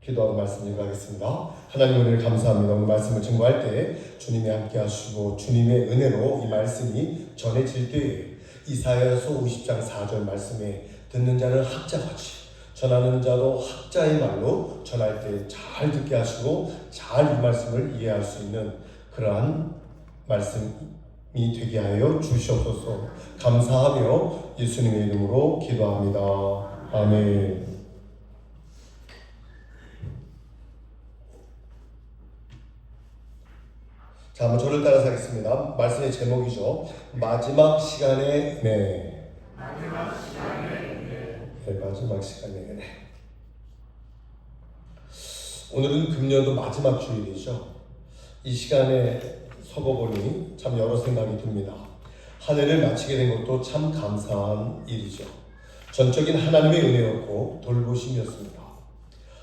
기도하고 말씀 읽어가겠습니다. 하나님 은혜를 감사합니다. 오늘 말씀을 증거할 때 주님이 함께 하시고 주님의 은혜로 이 말씀이 전해질 때에 이사야서 50장 4절 말씀에 듣는 자는 학자같이 전하는 자도 학자의 말로 전할 때 잘 듣게 하시고 잘 이 말씀을 이해할 수 있는 그러한 말씀이 되게 하여 주시옵소서. 감사하며 예수님의 이름으로 기도합니다. 아멘. 자, 한번 저를 따라서 하겠습니다. 말씀의 제목이죠. 마지막 시간의 은혜. 마지막 시간의 은혜. 마지막 시간의 은혜. 오늘은 금년도 마지막 주일이죠. 이 시간에 서고보니 참 여러 생각이 듭니다. 한 해를 마치게 된 것도 참 감사한 일이죠. 전적인 하나님의 은혜였고 돌보심이었습니다.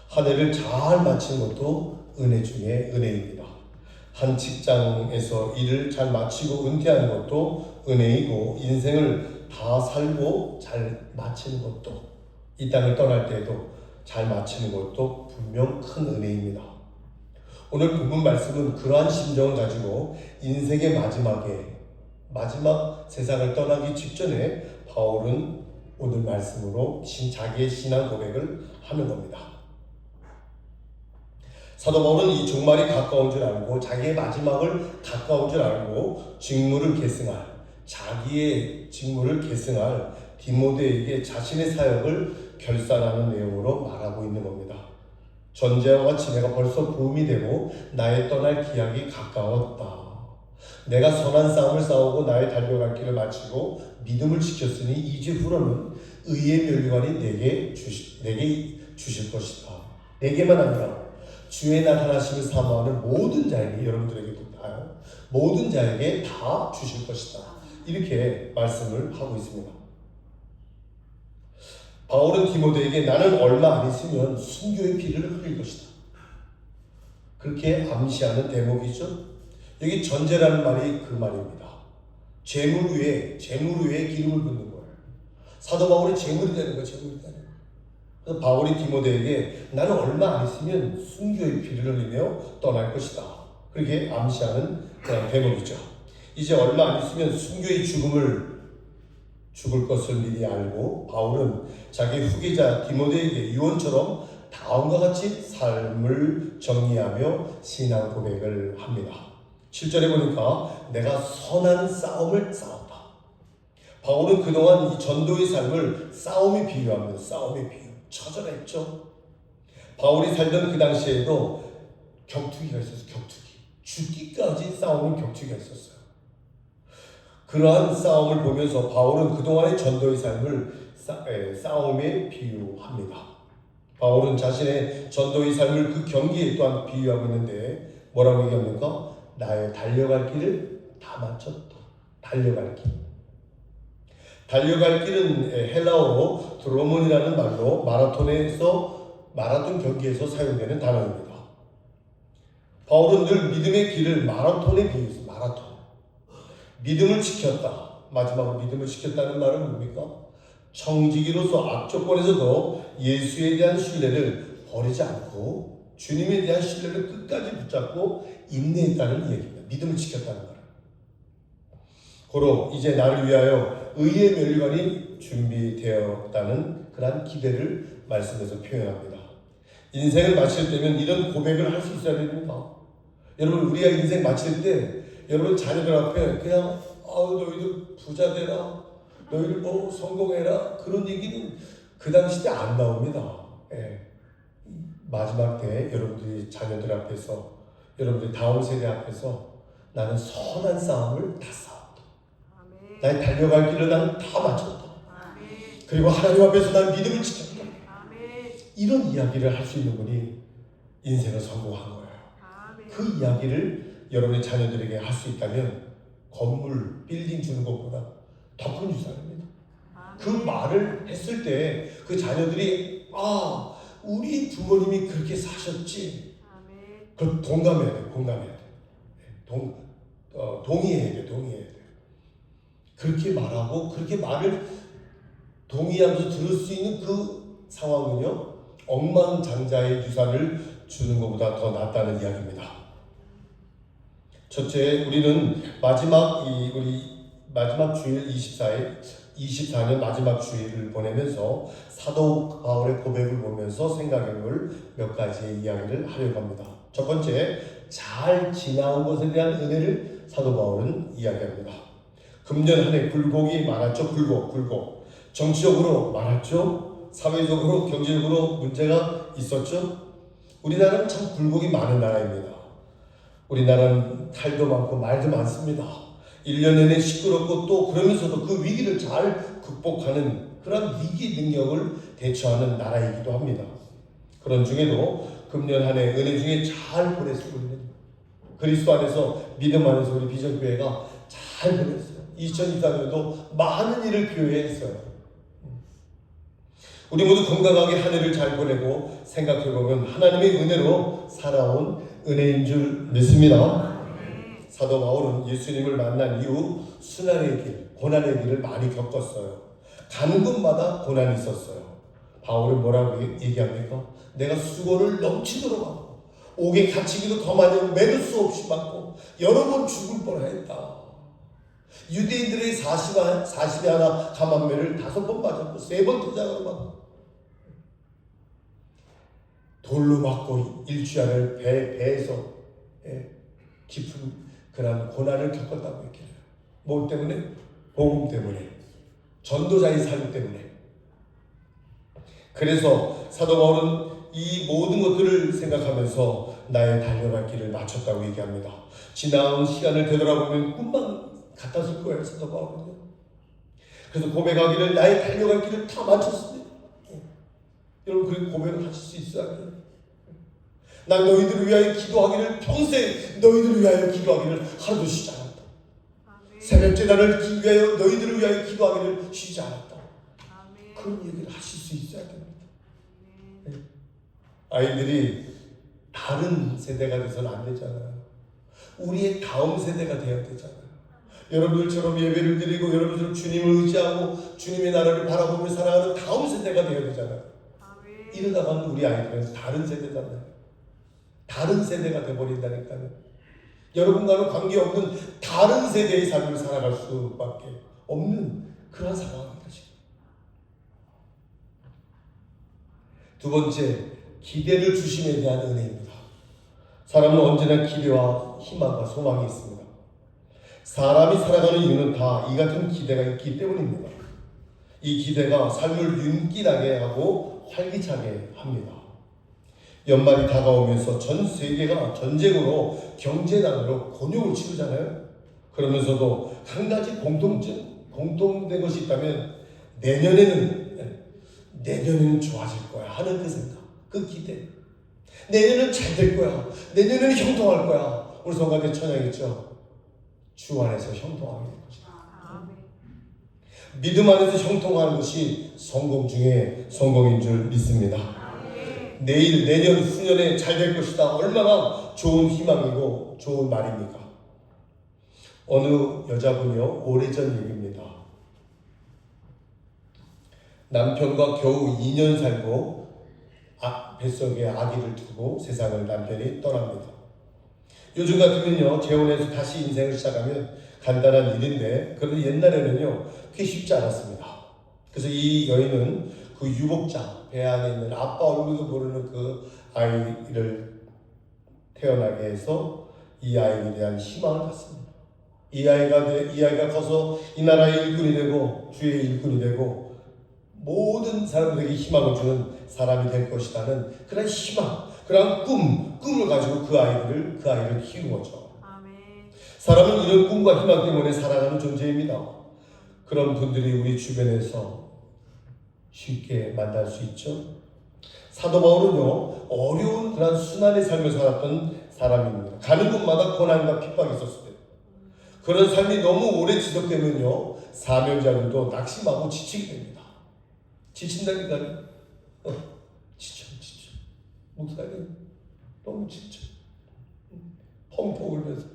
한 해를 잘 마친 것도 은혜 중에 은혜입니다. 한 직장에서 일을 잘 마치고 은퇴하는 것도 은혜이고 인생을 다 살고 잘 마치는 것도 이 땅을 떠날 때에도 잘 마치는 것도 분명 큰 은혜입니다. 오늘 본문 말씀은 그러한 심정을 가지고 인생의 마지막 세상을 떠나기 직전에 바울은 오늘 말씀으로 자기의 신앙 고백을 하는 겁니다. 사도 바울은 이 종말이 가까운 줄 알고 자기의 마지막을 가까운 줄 알고 자기의 직무를 계승할 디모데에게 자신의 사역을 결산하는 내용으로 말하고 있는 겁니다. 전제와 같이 내가 벌써 부음이 되고 나의 떠날 기약이 가까웠다. 내가 선한 싸움을 싸우고 나의 달려갈 길을 마치고 믿음을 지켰으니 이제 후로는 의의 면류관이 내게 주실 것이다. 내게만 아니라 주의 나타나심을 사모하는 모든 자에게, 여러분들에게도 다요, 모든 자에게 다 주실 것이다. 이렇게 말씀을 하고 있습니다. 바울은 디모데에게 나는 얼마 안 있으면 순교의 피를 흘릴 것이다. 그렇게 암시하는 대목이죠. 여기 전제라는 말이 그 말입니다. 재물 위에 기름을 붓는 거예요. 사도 바울이 재물이 되는 거예요. 그래서 바울이 디모데에게 나는 얼마 안 있으면 순교의 피를 흘리며 떠날 것이다. 그렇게 암시하는 그런 대목이죠. 이제 얼마 안 있으면 순교의 죽을 것을 미리 알고 바울은 자기 후계자 디모데에게 유언처럼 다음과 같이 삶을 정리하며 신앙 고백을 합니다. 7절에 보니까 내가 선한 싸움을 싸웠다. 바울은 그동안 이 전도의 삶을 싸움에 비유합니다. 싸움에 비유. 처절했죠. 바울이 살던 그 당시에도 격투기가 있었어요. 죽기까지 싸우는 격투기가 있었어요. 그러한 싸움을 보면서 바울은 그동안의 전도의 삶을 싸움에 비유합니다. 바울은 자신의 전도의 삶을 그 경기에 또한 비유하고 있는데 뭐라고 얘기합니까? 나의 달려갈 길을 다 마쳤다. 달려갈 길은 헬라어로 드로몬이라는 말로 마라톤 경기에서 사용되는 단어입니다. 바울은 늘 믿음의 길을 마라톤에 비유해서 믿음을 지켰다. 마지막으로 믿음을 지켰다는 말은 뭡니까? 청지기로서 악조건에서도 예수에 대한 신뢰를 버리지 않고 주님에 대한 신뢰를 끝까지 붙잡고 인내했다는 얘기입니다. 믿음을 지켰다는 말. 고로 이제 나를 위하여 의의 면류관이 준비되었다는 그런 기대를 말씀에서 표현합니다. 인생을 마칠 때면 이런 고백을 할 수 있어야 됩니다. 여러분, 우리가 인생 마칠 때 여러분 자녀들 앞에 그냥 너희들 부자 되라, 너희들 성공해라, 그런 얘기는 그 당시 때 안 나옵니다. 마지막 때 여러분들이 자녀들 앞에서, 여러분들이 다음 세대 앞에서 나는 선한 싸움을 다 싸웠다. 나의 달려갈 길을 나는 다 마쳤다. 그리고 하나님 앞에서 난 믿음을 지켰다. 이런 이야기를 할 수 있는 분이 인생을 성공한 거예요. 그 이야기를 여러분의 자녀들에게 할 수 있다면 건물, 빌딩 주는 것보다 더 큰 유산입니다. 그 말을 했을 때 그 자녀들이 우리 부모님이 그렇게 사셨지. 그걸 동감해야 돼. 동의해야 돼. 그렇게 말하고 그렇게 말을 동의하면서 들을 수 있는 그 상황은요, 억만장자의 유산을 주는 것보다 더 낫다는 이야기입니다. 첫째, 우리 마지막 주일 24년 마지막 주일을 보내면서 사도 바울의 고백을 보면서 생각해볼 몇 가지의 이야기를 하려고 합니다. 첫 번째, 잘 지나온 것에 대한 은혜를 사도 바울은 이야기합니다. 금년 한 해 굴곡이 많았죠. 굴곡. 정치적으로 많았죠. 사회적으로, 경제적으로 문제가 있었죠. 우리나라는 참 굴곡이 많은 나라입니다. 우리나라는 탈도 많고 말도 많습니다. 1년 내내 시끄럽고 또 그러면서도 그 위기를 잘 극복하는 그런 위기 능력을 대처하는 나라이기도 합니다. 그런 중에도 금년 한 해 은혜 중에 잘 보냈으고 있는 그리스도 안에서 믿음 안에서 우리 비전교회가 잘 보냈어요. 2024년도 많은 일을 교회에 했어요. 우리 모두 건강하게 한 해를 잘 보내고 생각해보면 하나님의 은혜로 살아온 은혜인 줄 믿습니다. 사도 바울은 예수님을 만난 이후 순환의 길, 고난의 길을 많이 겪었어요. 가는 곳마다 고난이 있었어요. 바울은 뭐라고 얘기합니까? 내가 수고를 넘치도록 하고 옥에 갇히기도 더 많이 하고 매를 수 없이 맞고 여러 번 죽을 뻔했다. 유대인들의 40에 하나 감한매를 5번 맞았고 3번 도장으로 맞고 돌로 맞고 일주일을 배에서 깊은 그런 고난을 겪었다고 얘기해요. 뭐 때문에? 복음 때문에. 전도자의 삶 때문에. 그래서 사도 바울은 이 모든 것들을 생각하면서 나의 달려갈 길을 마쳤다고 얘기합니다. 지나온 시간을 되돌아보면 꿈만 같았을 거예요. 사도 바울은요. 그래서 고백하기를 나의 달려갈 길을 다 마쳤습니다. 여러분 그 고백을 하실 수 있어야 돼요. 난 너희들을 위하여 기도하기를 평생 너희들을 위하여 기도하기를 하루도 쉬지 않았다. 새벽 제단을 위하여 너희들을 위하여 기도하기를 쉬지 않았다. 그런 얘기를 하실 수 있어야 됩니다. 아이들이 다른 세대가 돼서는 안 되잖아요. 우리의 다음 세대가 되어야 되잖아요. 여러분들처럼 예배를 드리고 여러분들처럼 주님을 의지하고 주님의 나라를 바라보며 살아가는 다음 세대가 되어야 되잖아요. 이러다가는 우리 아이들은 다른 세대잖아요. 다른 세대가 되어버린다니까요. 여러분과는 관계없는 다른 세대의 삶을 살아갈 수밖에 없는 그런 상황입니다. 지금. 두 번째, 기대를 주심에 대한 은혜입니다. 사람은 언제나 기대와 희망과 소망이 있습니다. 사람이 살아가는 이유는 다 이 같은 기대가 있기 때문입니다. 이 기대가 삶을 윤기나게 하고 활기차게 합니다. 연말이 다가오면서 전 세계가 전쟁으로 경제난으로 곤욕을 치르잖아요. 그러면서도 한 가지 공통된 것이 있다면 내년에는 좋아질 거야 하는 그 생각, 그 기대. 내년은 잘 될 거야. 내년에는 형통할 거야. 우리 성가대 찬양했죠. 주 안에서 형통하게 될 것이다. 믿음 안에서 형통하는 것이 성공 중에 성공인 줄 믿습니다. 내일, 내년, 후년에 잘 될 것이다. 얼마나 좋은 희망이고 좋은 말입니까? 어느 여자분이요, 오래전 얘기입니다. 남편과 겨우 2년 살고 뱃속에 아기를 두고 세상을 남편이 떠납니다. 요즘 같으면요, 재혼해서 다시 인생을 시작하면 간단한 일인데, 그런데 옛날에는요, 그게 쉽지 않았습니다. 그래서 이 여인은 그 유복자, 배 안에 있는 아빠 얼굴도 모르는 그 아이를 태어나게 해서 이 아이에 대한 희망을 갖습니다. 이 아이가 커서 이 나라의 일꾼이 되고 주의 일꾼이 되고 모든 사람들에게 희망을 주는 사람이 될 것이라는 그런 희망, 그런 꿈을 가지고 그 아이를 키우었죠. 사람은 이런 꿈과 희망 때문에 살아가는 존재입니다. 그런 분들이 우리 주변에서 쉽게 만날 수 있죠. 사도 바울은요, 어려운 그런 순환의 삶을 살았던 사람입니다. 가는 곳마다 고난과 핍박이 있었을 때, 그런 삶이 너무 오래 지속되면요, 사명자들도 낙심하고 지치게 됩니다. 지친다니까요. 지쳐. 목사님 너무 지쳐. 펑펑 울면서.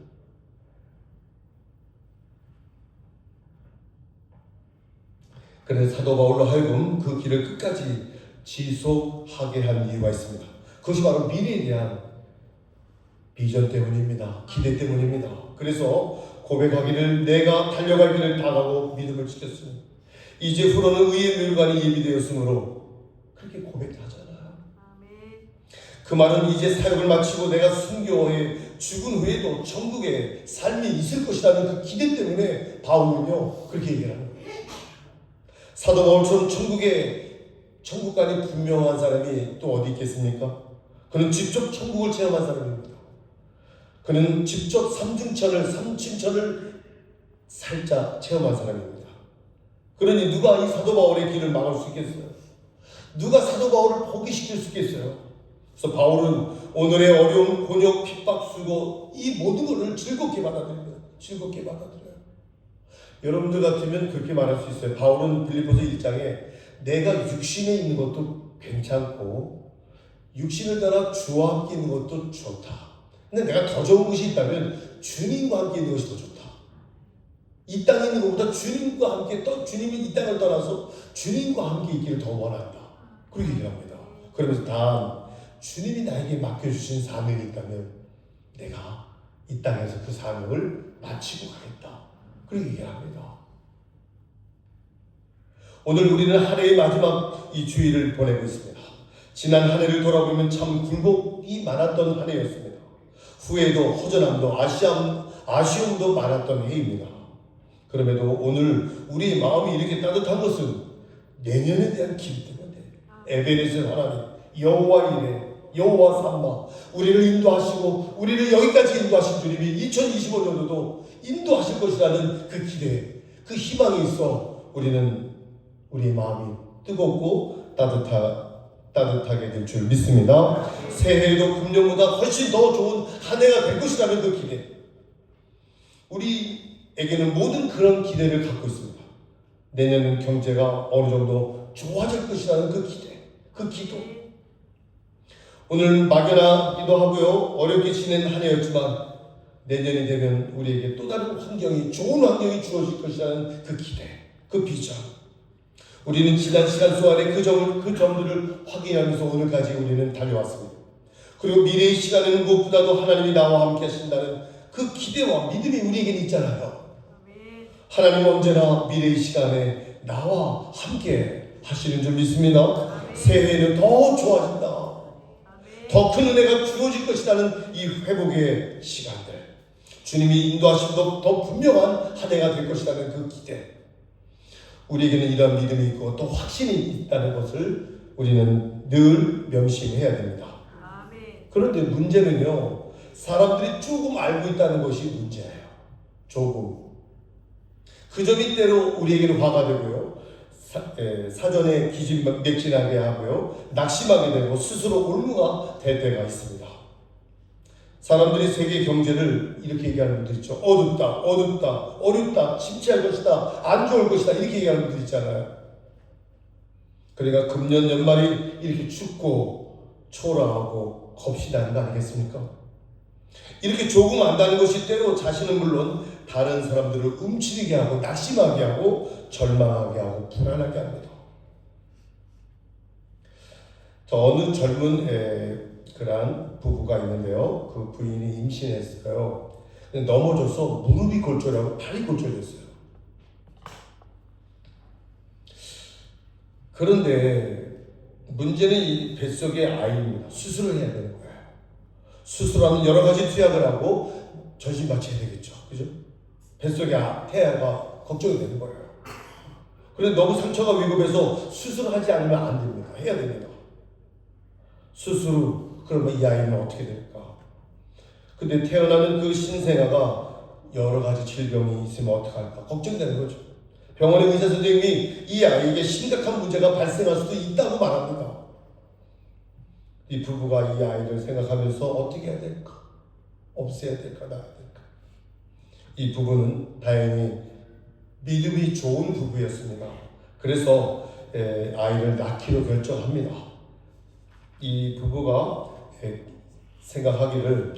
그래서 사도 바울로 하여금 그 길을 끝까지 지속하게 한 이유가 있습니다. 그것이 바로 미래에 대한 비전 때문입니다. 기대 때문입니다. 그래서 고백하기를 내가 달려갈 길을 다 가고 믿음을 지켰으니 이제 후로는 의의 멸관이 예비되었으므로 그렇게 고백하잖아요. 그 말은 이제 사역을 마치고 내가 순교해 죽은 후에도 천국에 삶이 있을 것이라는 그 기대 때문에 바울은요 그렇게 얘기하는 거예요. 사도 바울처럼 천국관이 분명한 사람이 또 어디 있겠습니까? 그는 직접 천국을 체험한 사람입니다. 그는 직접 삼층천을 살짝 체험한 사람입니다. 그러니 누가 이 사도 바울의 길을 막을 수 있겠어요? 누가 사도 바울을 포기시킬 수 있겠어요? 그래서 바울은 오늘의 어려움, 곤욕, 핍박, 수고 이 모든 것을 즐겁게 받아들입니다. 즐겁게 받아들여요. 여러분들 같으면 그렇게 말할 수 있어요. 바울은 빌립보서 1장에 내가 육신에 있는 것도 괜찮고 육신을 따라 주와 함께 있는 것도 좋다. 근데 내가 더 좋은 것이 있다면 주님과 함께 있는 것이 더 좋다. 이 땅에 있는 것보다 주님과 함께 주님이 이 땅을 떠나서 주님과 함께 있기를 더 원한다. 그렇게 얘기합니다. 그러면서 단 주님이 나에게 맡겨주신 사명이 있다면 내가 이 땅에서 그 사명을 마치고 가겠다. 그렇게 얘기합니다. 오늘 우리는 한 해의 마지막 이 주일을 보내고 있습니다. 지난 한 해를 돌아보면 참 굴곡이 많았던 한 해였습니다. 후회도 허전함도 아쉬움도 많았던 해입니다. 그럼에도 오늘 우리의 마음이 이렇게 따뜻한 것은 내년에 대한 기대 때문에 에베네zer 하나님 여호와 이레 여호와 삼마 우리를 인도하시고 우리를 여기까지 인도하신 주님이 2025년도도 인도하실 것이라는 그 기대 그 희망이 있어 우리의 마음이 뜨겁고 따뜻하게 될 줄 믿습니다. 새해에도 금년보다 훨씬 더 좋은 한 해가 될 것이라는 그 기대 우리에게는 모든 그런 기대를 갖고 있습니다. 내년 경제가 어느 정도 좋아질 것이라는 그 기대 그 기도 오늘 막연하기도 하고요 어렵게 지낸 한 해였지만 내년이 되면 우리에게 또 다른 좋은 환경이 주어질 것이라는 그 기대 그 비전 우리는 지난 시간 동안에 그 점들을 확인하면서 오늘까지 우리는 달려왔습니다. 그리고 미래의 시간에는 무엇보다도 하나님이 나와 함께 하신다는 그 기대와 믿음이 우리에게는 있잖아요. 하나님은 언제나 미래의 시간에 나와 함께 하시는 줄 믿습니다. 새해에는 더 좋아진다. 더 큰 은혜가 주어질 것이라는 이 회복의 시간들 주님이 인도하심도 더 분명한 한 해가 될 것이라는 그 기대 우리에게는 이런 믿음이 있고 또 확신이 있다는 것을 우리는 늘 명심해야 됩니다. 그런데 문제는요 사람들이 조금 알고 있다는 것이 문제예요. 조금 그 점이 때로 우리에게는 화가 되고요 사전에 기진맥진하게 하고요 낙심하게 되고 스스로 올무가 될 때가 있습니다. 사람들이 세계 경제를 이렇게 얘기하는 분들 있죠. 어렵다, 침체할 것이다, 안 좋을 것이다 이렇게 얘기하는 분들 있잖아요. 그러니까 금년 연말이 이렇게 춥고 초라하고 겁시다는 거 아니겠습니까? 이렇게 조금 안다는 것이 때로 자신은 물론 다른 사람들을 움츠리게 하고 낙심하게 하고 절망하게 하고 불안하게 합니다. 어느 젊은 그런 부부가 있는데요. 그 부인이 임신했어요. 넘어져서 무릎이 골절하고 팔이 골절됐어요. 그런데 문제는 이 뱃속의 아이입니다. 수술을 해야 되는 거예요. 수술하면 여러 가지 투약을 하고 전신마취해야 되겠죠. 그죠? 뱃속의 태아가 걱정이 되는 거예요. 그런데 너무 상처가 위급해서 수술을 하지 않으면 안 됩니다. 해야 됩니다. 수술 후 그러면 이 아이는 어떻게 될까? 근데 태어나는 그 신생아가 여러 가지 질병이 있으면 어떡할까? 걱정되는 거죠. 병원의 의사 선생님이 이 아이에게 심각한 문제가 발생할 수도 있다고 말합니다. 이 부부가 이 아이를 생각하면서 어떻게 해야 될까? 없애야 될까? 놔야 될까? 이 부부는 다행히 믿음이 좋은 부부였습니다. 그래서 아이를 낳기로 결정합니다. 이 부부가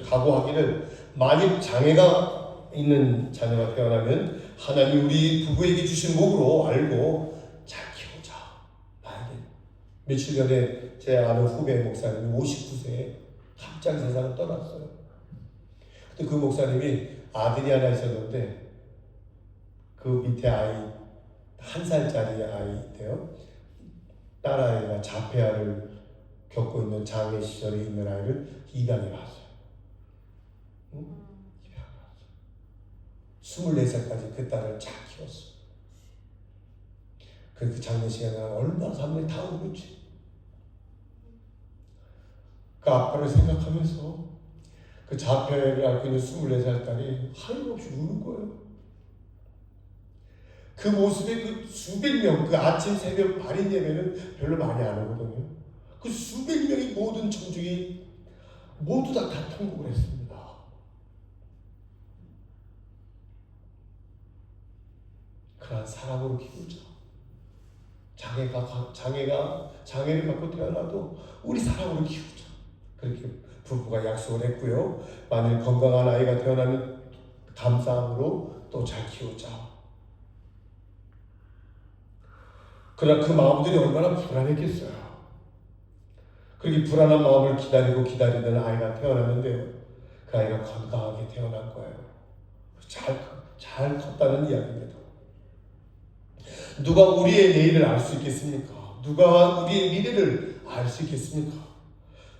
각오하기를 만일 장애가 있는 자녀가 태어나면 하나님 우리 부부에게 주신 복으로 알고 잘 키우자. 며칠 전에 제 아는 후배 목사님이 59세에 갑자기 세상을 떠났어요. 근데 그 목사님이 아들이 하나 있었는데 그 밑에 아이 1살짜리 아이인데요. 딸아이가 자폐아를 겪고 있는 장애 시절에 있는 아이를 입양해 왔어요. 응? 입양해 왔어요. 24살까지 그 딸을 잘 키웠어요. 그 장례 시간에 얼마나 사람들이 다 울었지. 그 아빠를 생각하면서 그 자폐를 앓고 있는 24살 딸이 하염없이 우는 거예요. 그 모습에 그 수백 명, 그 아침 새벽 발인 예배는 별로 많이 안 오거든요. 그 수백 명의 모든 청중이 모두 다 통곡을 했습니다. 그러한 사랑으로 키우자. 장애를 갖고 태어나도 우리 사랑으로 키우자. 그렇게 부부가 약속을 했고요. 만일 건강한 아이가 태어나면 감사함으로 또 잘 키우자. 그러나 그 마음들이 얼마나 불안했겠어요. 그렇게 불안한 마음을 기다리던 아이가 태어났는데요. 그 아이가 건강하게 태어난 거예요. 잘 컸다는 이야기입니다. 누가 우리의 내일을 알 수 있겠습니까? 누가 우리의 미래를 알 수 있겠습니까?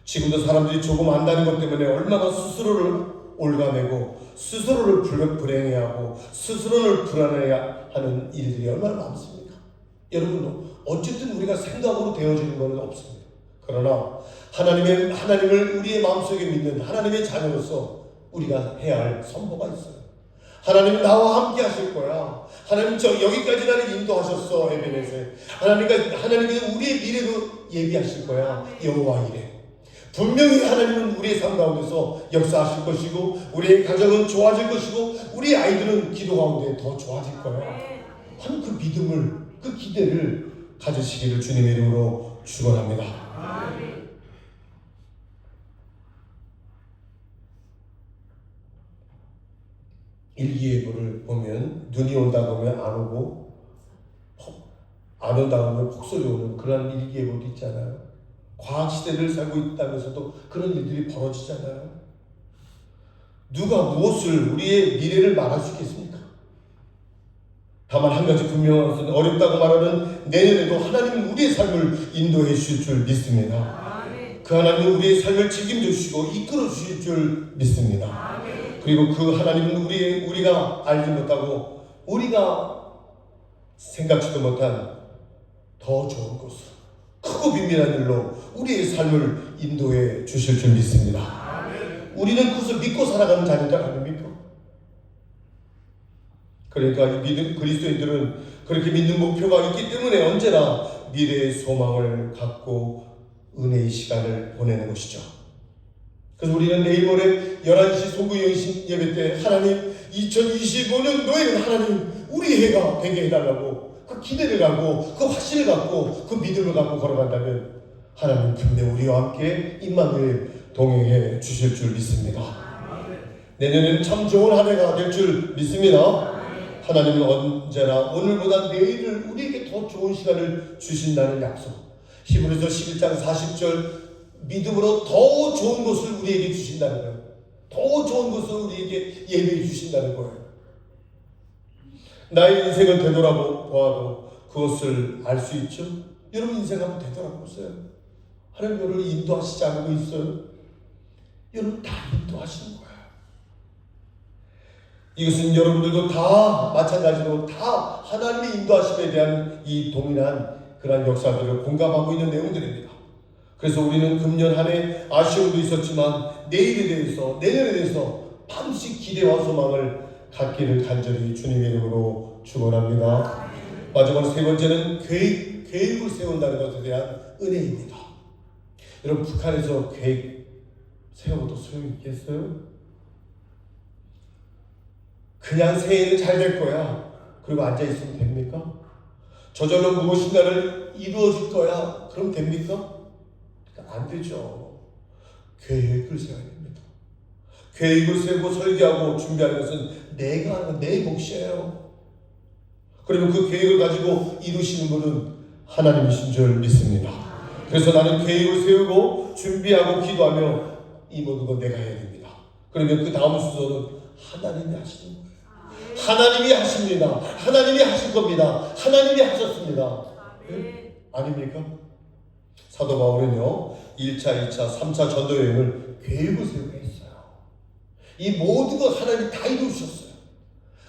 지금도 사람들이 조금 안다는 것 때문에 얼마나 스스로를 올가매고 스스로를 불행해하고 스스로를 불안해하는 일들이 얼마나 많습니까? 여러분, 어쨌든 우리가 생각으로 되어지는 것은 없습니다. 그러나 하나님을 우리의 마음속에 믿는 하나님의 자녀로서 우리가 해야 할 선포가 있어요. 하나님은 나와 함께 하실 거야. 하나님 여기까지 나를 인도하셨어. 에베네셀. 하나님께서 우리의 미래도 예비하실 거야. 여호와 이래. 분명히 하나님은 우리의 삶 가운데서 역사하실 것이고 우리의 가정은 좋아질 것이고 우리 아이들은 기도 가운데 더 좋아질 거야. 하는 그 믿음을, 그 기대를 가지시기를 주님의 이름으로 축원합니다. 일기예보를 보면 눈이 온다 보면 안 오고 안 온다 보면 폭설이 오는 그런 일기예보도 있잖아요. 과학시대를 살고 있다면서도 그런 일들이 벌어지잖아요. 누가 무엇을 우리의 미래를 말할 수 있겠습니까? 다만 한 가지 분명한 것은 어렵다고 말하는 내년에도 하나님은 우리의 삶을 인도해 주실 줄 믿습니다. 그 하나님은 우리의 삶을 책임져 주시고 이끌어 주실 줄 믿습니다. 그리고 그 하나님은 우리가 알지 못하고 우리가 생각지도 못한 더 좋은 곳으로 크고 비밀한 일로 우리의 삶을 인도해 주실 줄 믿습니다. 우리는 그것을 믿고 살아가는 자들 아닙니까? 그러니까 그리스도인들은 그렇게 믿는 목표가 있기 때문에 언제나 미래의 소망을 갖고 은혜의 시간을 보내는 것이죠. 그래서 우리는 내일 모레 11시 소구 영신 예배 때 하나님 2025년 노예는 하나님 우리 해가 되게 해달라고 그 기대를 갖고 그 확신을 갖고 그 믿음을 갖고 걸어간다면 하나님 분명 우리와 함께 임마누엘 동행해 주실 줄 믿습니다. 내년에는 참 좋은 한 해가 될 줄 믿습니다. 하나님은 언제나 오늘보다 내일을 우리에게 더 좋은 시간을 주신다는 약속. 히브리서 11장 40절 믿음으로 더 좋은 것을 우리에게 주신다는 거예요. 더 좋은 것을 우리에게 예배해 주신다는 거예요. 나의 인생을 되돌아보아도 그것을 알 수 있죠. 여러분 인생 한번 되돌아보세요. 하나님 여러분을 인도하시지 않고 있어요. 여러분 다 인도하시는 거예요. 이것은 여러분들도 다 마찬가지로 다 하나님의 인도하심에 대한 이 동일한 그러한 역사들을 공감하고 있는 내용들입니다. 그래서 우리는 금년 한 해 아쉬움도 있었지만 내일에 대해서 내년에 대해서 반드시 기대와 소망을 갖기를 간절히 주님의 이름으로 축원합니다. 마지막으로 세 번째는 계획을 세운다는 것에 대한 은혜입니다. 여러분 북한에서 계획 세워도 소용이 있겠어요? 그냥 새해는 잘 될 거야. 그리고 앉아있으면 됩니까? 저절로 무엇인가를 이루어질 거야. 그럼 됩니까? 안 되죠. 계획을 세워야 됩니다. 계획을 세우고 설계하고 준비하는 것은 내가 하는 내 몫이에요. 그리고 그 계획을 가지고 이루시는 분은 하나님이신 줄 믿습니다. 그래서 나는 계획을 세우고 준비하고 기도하며 이 모든 건 내가 해야 됩니다. 그러면 그 다음 순서는 하나님이 하시는 거예요. 하나님이 하십니다. 하나님이 하실 겁니다. 하나님이 하셨습니다. 네? 아닙니까? 사도 바울은요 1차, 2차, 3차 전도 여행을 계획을 세우고 했어요. 이 모든 것 하나님이 다 이루셨어요.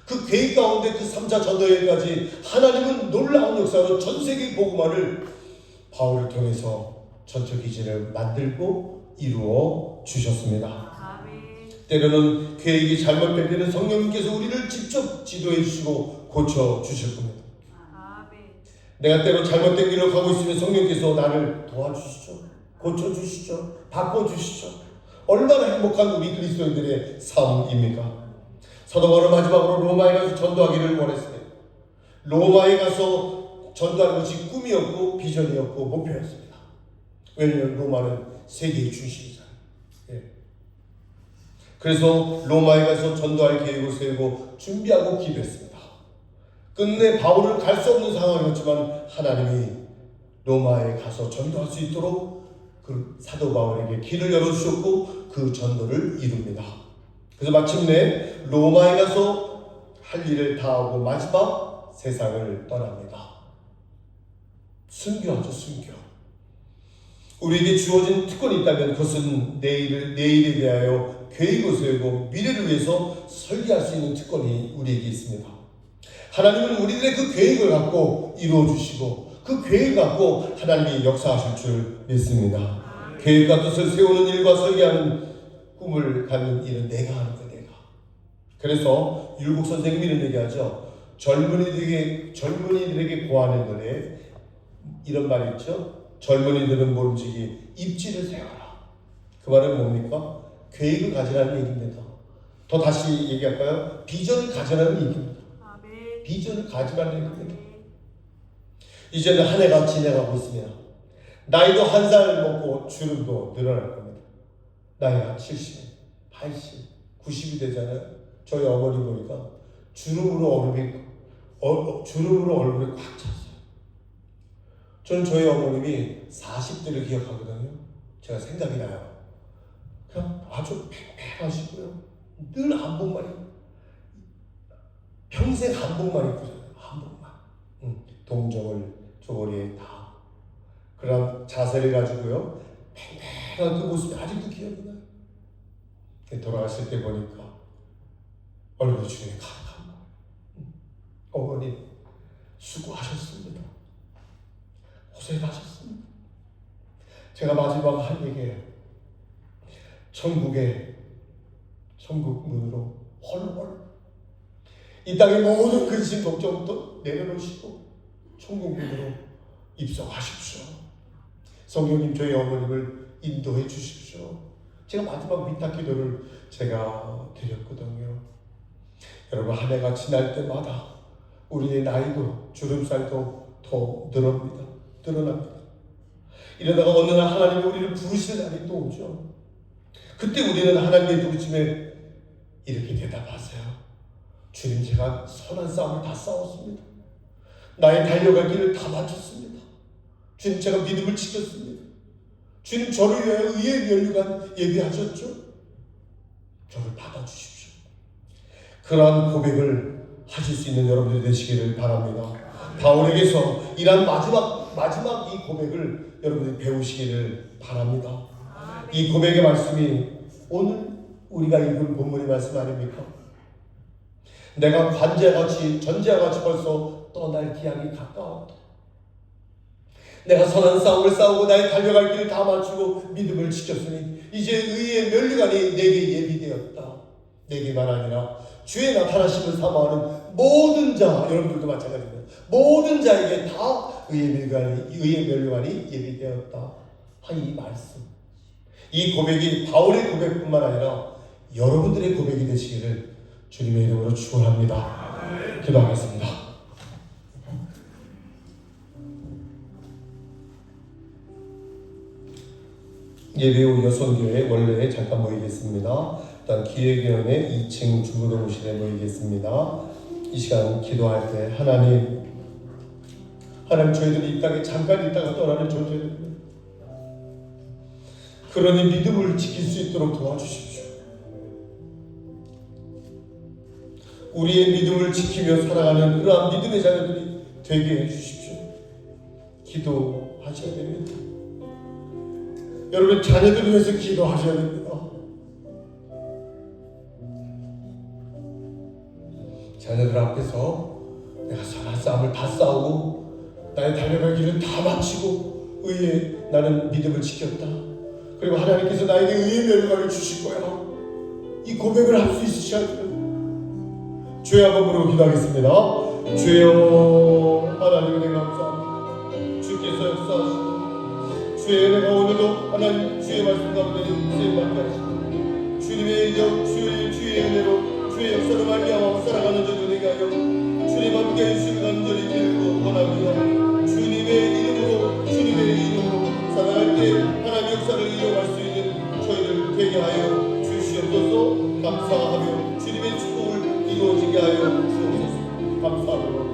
그 계획 가운데 그 3차 전도 여행까지 하나님은 놀라운 역사로 전 세계 복음화를 바울을 통해서 전적 기지를 만들고 이루어 주셨습니다. 때로는 계획이 잘못될 때는 성령님께서 우리를 직접 지도해 주시고 고쳐 주실 겁니다. 내가 때로 잘못된 길을 가고 있으면 성령께서 나를 도와주시죠. 고쳐주시죠. 바꿔주시죠. 얼마나 행복한 우리 그리스도인들의 삶입니까? 사도 바울은 마지막으로 로마에 가서 전도하기를 원했습니다. 로마에 가서 전도하는 것이 꿈이었고 비전이었고 목표였습니다. 왜냐하면 로마는 세계의 중심이잖아요. 예. 그래서 로마에 가서 전도할 계획을 세우고 준비하고 기도했습니다. 끝내 바울은 갈 수 없는 상황이었지만 하나님이 로마에 가서 전도할 수 있도록 그 사도 바울에게 길을 열어주셨고 그 전도를 이룹니다. 그래서 마침내 로마에 가서 할 일을 다하고 마지막 세상을 떠납니다. 순교하죠, 순교. 우리에게 주어진 특권이 있다면 그것은 내일에 대하여 계획을 세우고 미래를 위해서 설계할 수 있는 특권이 우리에게 있습니다. 하나님은 우리들의 그 계획을 갖고 이루어 주시고 그 계획을 갖고 하나님이 역사하실 줄 믿습니다. 계획과 뜻을 세우는 일과 설계하는 꿈을 갖는 일은 내가 하는 거야, 내가. 그래서 율곡 선생님이 이런 얘기하죠. 젊은이들에게 고하는 노래 이런 말이 있죠. 젊은이들은 모르지 입지를 세워라. 그 말은 뭡니까? 계획을 가지라는 얘기입니다. 더 다시 얘기할까요? 비전을 가지라는 얘기입니다. 비전을 가지라는 얘기입니다. 이제는 한 해가 지나가고 있습니다. 나이도 한 살 먹고 주름도 늘어날 겁니다. 나이가 70, 80, 90이 되잖아요. 저희 어머니 보니까 주름으로 얼굴이 꽉 찼어요. 저는 저희 어머님이 40대를 기억하거든요. 제가 생각이 나요. 그냥 아주 팽팽하시고요. 늘 한복만 입고 평생 한복만 입고 한복만 동정을 저고리에 다 그런 자세를 가지고요. 팽팽한 그 모습이 아직도 기억이 나요. 돌아가실 때 보니까 얼굴 중에 가득한 거. 어머니 수고하셨습니다. 고생하셨습니다. 제가 마지막 한 얘기예요. 천국 문으로 헐헐 이 땅의 모든 근심 걱정부터 내려놓으시고 천국 문으로 입성하십시오. 성령님 저희 어머님을 인도해 주십시오. 제가 마지막 위탁 기도를 제가 드렸거든요. 여러분 한 해가 지날 때마다 우리의 나이도 주름살도 더 늘어납니다. 이러다가 어느 날 하나님이 우리를 부르실 날이 또 오죠. 그때 우리는 하나님의 부르심에 이렇게 대답하세요. 주님 제가 선한 싸움을 다 싸웠습니다. 나의 달려갈 길을 다 마쳤습니다. 주님 제가 믿음을 지켰습니다. 주님 저를 위하여 의의 면류관 예비하셨죠. 저를 받아주십시오. 그러한 고백을 하실 수 있는 여러분들 되시기를 바랍니다. 바울에게서 이러한 마지막 이 고백을 여러분들이 배우시기를 바랍니다. 이 고백의 말씀이 오늘 우리가 읽은 본문의 말씀 아닙니까? 내가 전제와 같이 벌써 떠날 기약이 가까웠다. 내가 선한 싸움을 싸우고 나의 달려갈 길을 다 마치고 믿음을 지켰으니 이제 의의 면류관이 내게 예비되었다. 내게만 아니라 주의 나타나심을 사모하는 모든 자, 여러분들도 마찬가지입니다. 모든 자에게 다 의의 면류관이 예비되었다. 이 말씀, 이 고백이 바울의 고백뿐만 아니라 여러분들의 고백이 되시기를 주님의 이름으로 축원합니다. 기도하겠습니다. 예배 후 여성교회 원래에 잠깐 모이겠습니다. 일단 기획위원회 2층 주무동실에 모이겠습니다. 이 시간 기도할 때 하나님 저희들이 이 땅에 잠깐 있다가 떠나는 존재입니다. 그러니 믿음을 지킬 수 있도록 도와주십시오. 우리의 믿음을 지키며 살아가는 그러한 믿음의 자녀들이 되게 해주십시오. 기도하셔야 됩니다. 여러분 자녀들을 위해서 기도하셔야 됩니다. 자녀들 앞에서 내가 선한 싸움을 다 싸우고 나의 달려갈 길을 다 마치고 의에 나는 믿음을 지켰다. 그리고 하나님께서 나에게 의의 멸류관을 주실 거야. 이 고백을 할 수 있으셔야 돼요. 주의 한번으로 기도하겠습니다. 주여 하나님 은혜 감사합니다. 주께서 역사하시고 주의 은혜가 오늘도 하나님 주의 말씀 가운데 쓰임받게 하시고 주의 은혜로 주의 역사로 말미암아 살아가는 저들 되게 하여 주님 함께 해주시기 간절히 빌고 원합니다. 주님의 이름으로 살아갈 때 하나님의 역사를 이어갈 수 있는 저희들 되게 하여 주시옵소서. 감사하며 주님의 축복을 이루어지게 하여 주옵소서. 감사합니다.